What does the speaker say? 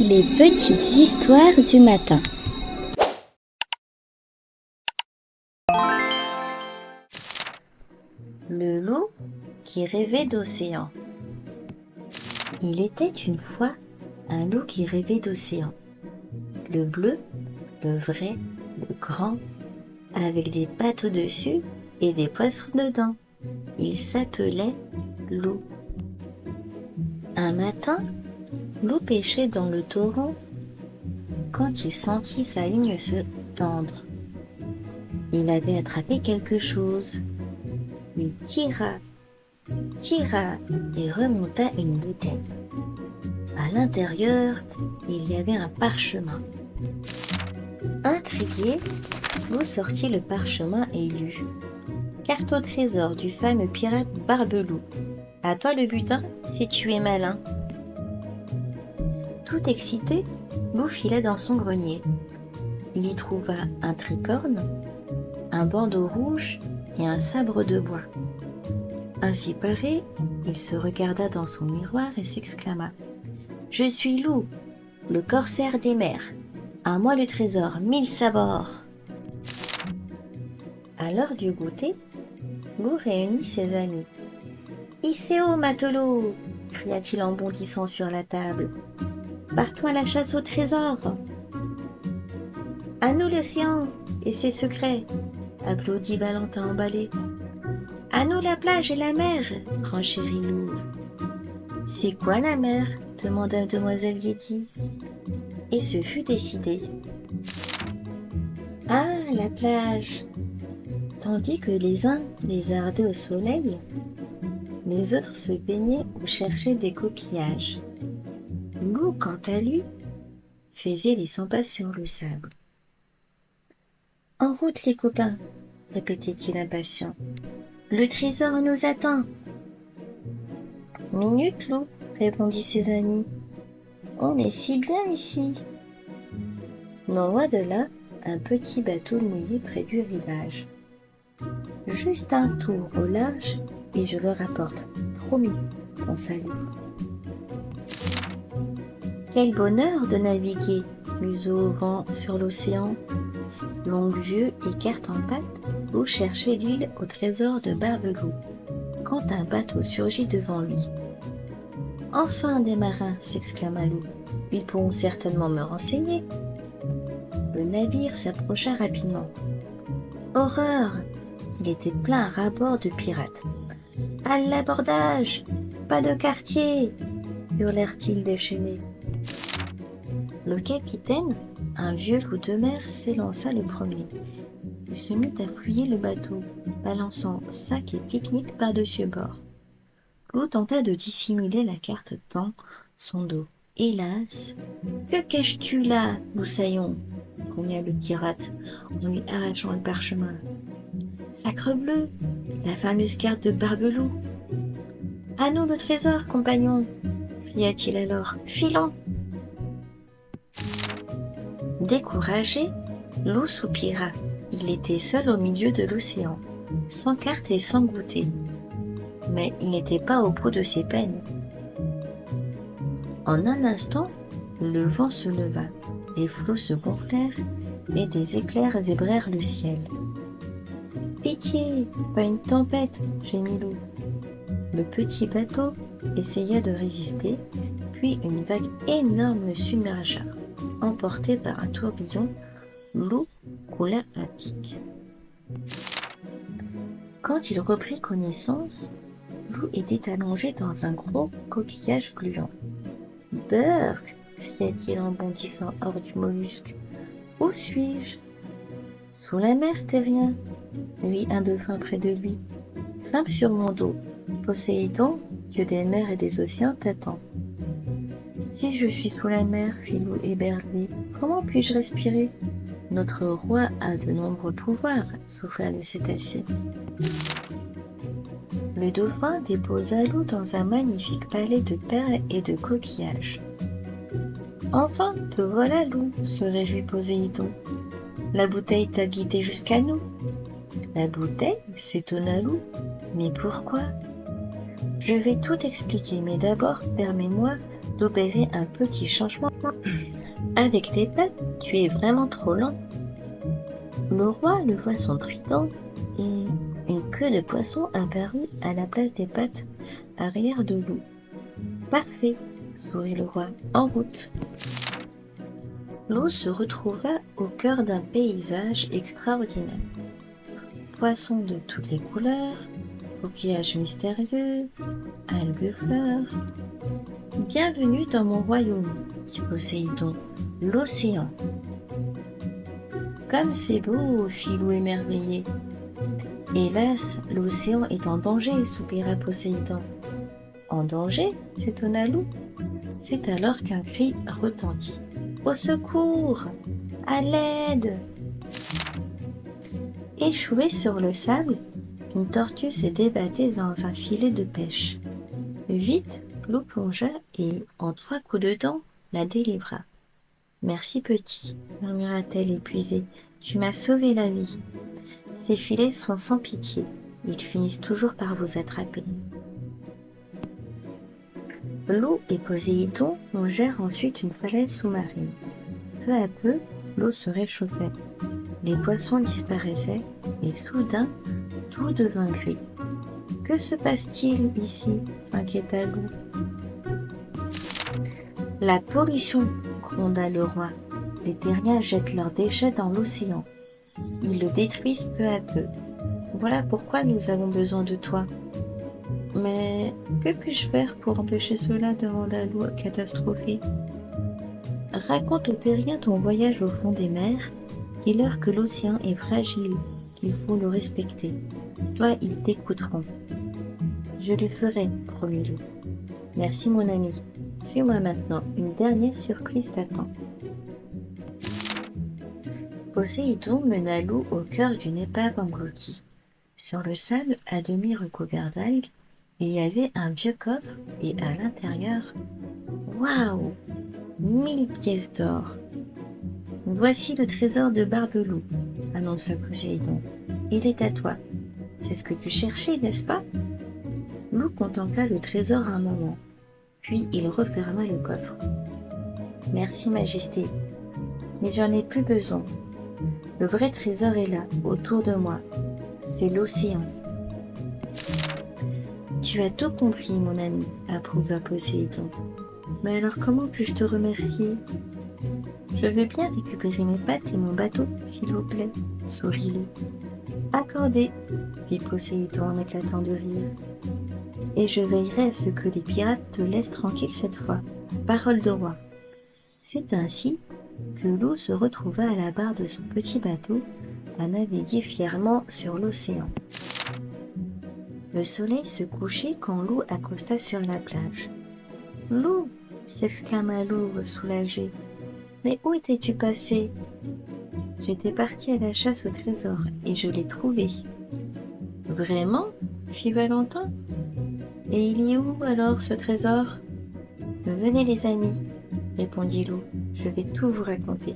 Les petites histoires du matin. Le loup qui rêvait d'océan. Il était une fois un loup qui rêvait d'océan. Le bleu, le vrai, le grand, avec des pattes au-dessus et des poissons dedans. Il s'appelait Loup. Un matin, Loup pêchait dans le torrent quand il sentit sa ligne se tendre. Il avait attrapé quelque chose. Il tira et remonta une bouteille. À l'intérieur, il y avait un parchemin. Intrigué, Loup sortit le parchemin et lut. Carte au trésor du fameux pirate Barbeloup. À toi le butin, si tu es malin. Tout excité, Loup fila dans son grenier. Il y trouva un tricorne, un bandeau rouge et un sabre de bois. Ainsi paré, il se regarda dans son miroir et s'exclama : « Je suis Loup, le corsaire des mers. À moi le trésor, 1000 sabords. » À l'heure du goûter, Loup réunit ses amis. « Icéo, matelot !» cria-t-il en bondissant sur la table. « Partons à la chasse au trésor !»« À nous l'océan et ses secrets !» applaudit Valentin emballé. « À nous la plage et la mer !» renchérit Loup. « C'est quoi la mer ?» demanda demoiselle Yeti. Et ce fut décidé. Ah, la plage! Tandis que les uns lézardaient au soleil, les autres se baignaient ou cherchaient des coquillages. Loup, quant à lui, faisait les 100 pas sur le sable. « En route, les copains !» répétait-il impatient. « Le trésor nous attend !»« Minute, Loup !» répondit ses amis. « On est si bien ici !» Non loin de là, un petit bateau mouillé près du rivage. « Juste un tour au large et je le rapporte, promis, » pensa Loup. Quel bonheur de naviguer, museau au vent sur l'océan. Longue vieux et carte en patte, Loup cherchait l'île au trésor de Barbeloup, quand un bateau surgit devant lui. « Enfin des marins !» s'exclama Loup. « Ils pourront certainement me renseigner. » Le navire s'approcha rapidement. Horreur! Il était plein à ras-bord de pirates. « À l'abordage! Pas de quartier !» hurlèrent-ils déchaînés. Le capitaine, un vieux loup de mer, s'élança le premier. Il se mit à fouiller le bateau, balançant sac et pique-nique par-dessus bord. Loup tenta de dissimuler la carte dans son dos. Hélas, « Que caches-tu là, Loussaillon ?» grogna le pirate en lui arrachant le parchemin. « Sacrebleu, la fameuse carte de Barbeloup !»« À nous le trésor, compagnon !» cria-t-il alors. « Filons !» Découragé, Loup soupira. Il était seul au milieu de l'océan, sans carte et sans goûter. Mais il n'était pas au bout de ses peines. En un instant, le vent se leva, les flots se gonflèrent et des éclairs zébrèrent le ciel. « Pitié, pas une tempête !» gémit Loup. Le petit bateau essaya de résister, puis une vague énorme le submergea. Emporté par un tourbillon, Loup coula à pic. Quand il reprit connaissance, Loup était allongé dans un gros coquillage gluant. « Burk !» cria-t-il en bondissant hors du mollusque. « Où suis-je ?»« Sous la mer, terrien !» lui un dauphin près de lui. « Grimpe sur mon dos. Poséidon, dieu des mers et des océans, t'attend. »« Si je suis sous la mer, fit Loup éberlué, comment puis-je respirer ? Notre roi a de nombreux pouvoirs, souffla le cétacé. Le dauphin déposa Loup dans un magnifique palais de perles et de coquillages. « Enfin, te voilà, Loup, se réjouit Poséidon. La bouteille t'a guidé jusqu'à nous. »« La bouteille ?» s'étonna Loup. « Mais pourquoi ? » Je vais tout expliquer, mais d'abord, permets-moi d'opérer un petit changement. Avec tes pattes, tu es vraiment trop lent. Le roi le voit son trident et une queue de poisson apparut à la place des pattes arrière de loup. Parfait, sourit le roi, en route. Loup se retrouva au cœur d'un paysage extraordinaire. Poissons de toutes les couleurs, coquillages mystérieux, algues fleurs. Bienvenue dans mon royaume, dit Poséidon, l'océan. Comme c'est beau, fit Loup émerveillé. Hélas, l'océan est en danger, soupira Poséidon. En danger s'étonna Loup. C'est alors qu'un cri retentit. Au secours! À l'aide! Échouée sur le sable, une tortue se débattait dans un filet de pêche. Vite, Loup plongea et, en 3 coups de dent, la délivra. Merci petit, murmura-t-elle épuisée, tu m'as sauvé la vie. Ces filets sont sans pitié, ils finissent toujours par vous attraper. Loup et Poséidon longèrent ensuite une falaise sous-marine. Peu à peu, l'eau se réchauffait. Les poissons disparaissaient et soudain, tout devint gris. Que se passe-t-il ici? S'inquiéta Loup. La pollution, gronda le roi. Les terriens jettent leurs déchets dans l'océan. Ils le détruisent peu à peu. Voilà pourquoi nous avons besoin de toi. Mais que puis-je faire pour empêcher cela? Demanda Loup catastrophé. Raconte aux terriens ton voyage au fond des mers. Dis-leur que l'océan est fragile, qu'il faut le respecter. Toi, ils t'écouteront. Je le ferai, promit Loup. Merci mon ami. Suis-moi maintenant, une dernière surprise t'attend. Poséidon mena Loup au cœur d'une épave engloutie. Sur le sable, à demi recouvert d'algues, il y avait un vieux coffre et à l'intérieur, waouh, 1000 pièces d'or. Voici le trésor de Barbe-Loup, annonça Poséidon. Il est à toi. C'est ce que tu cherchais, n'est-ce pas? Loup contempla le trésor un moment, puis il referma le coffre. Merci, Majesté, mais j'en ai plus besoin. Le vrai trésor est là, autour de moi. C'est l'océan. Tu as tout compris, mon ami, approuva Poséidon. Mais alors comment puis-je te remercier? Je veux bien récupérer mes pattes et mon bateau, s'il vous plaît, sourit Loup. Accordé, fit Poséidon en éclatant de rire. Et je veillerai à ce que les pirates te laissent tranquille cette fois. Parole de roi. C'est ainsi que Loup se retrouva à la barre de son petit bateau à naviguer fièrement sur l'océan. Le soleil se couchait quand Loup accosta sur la plage. « Loup !» s'exclama Loup soulagé. « Mais où étais-tu passé ?»« J'étais parti à la chasse au trésor et je l'ai trouvé. »« Vraiment ?» fit Valentin. « Et il y est où alors ce trésor ?»« Venez les amis, » répondit Loup, « je vais tout vous raconter. »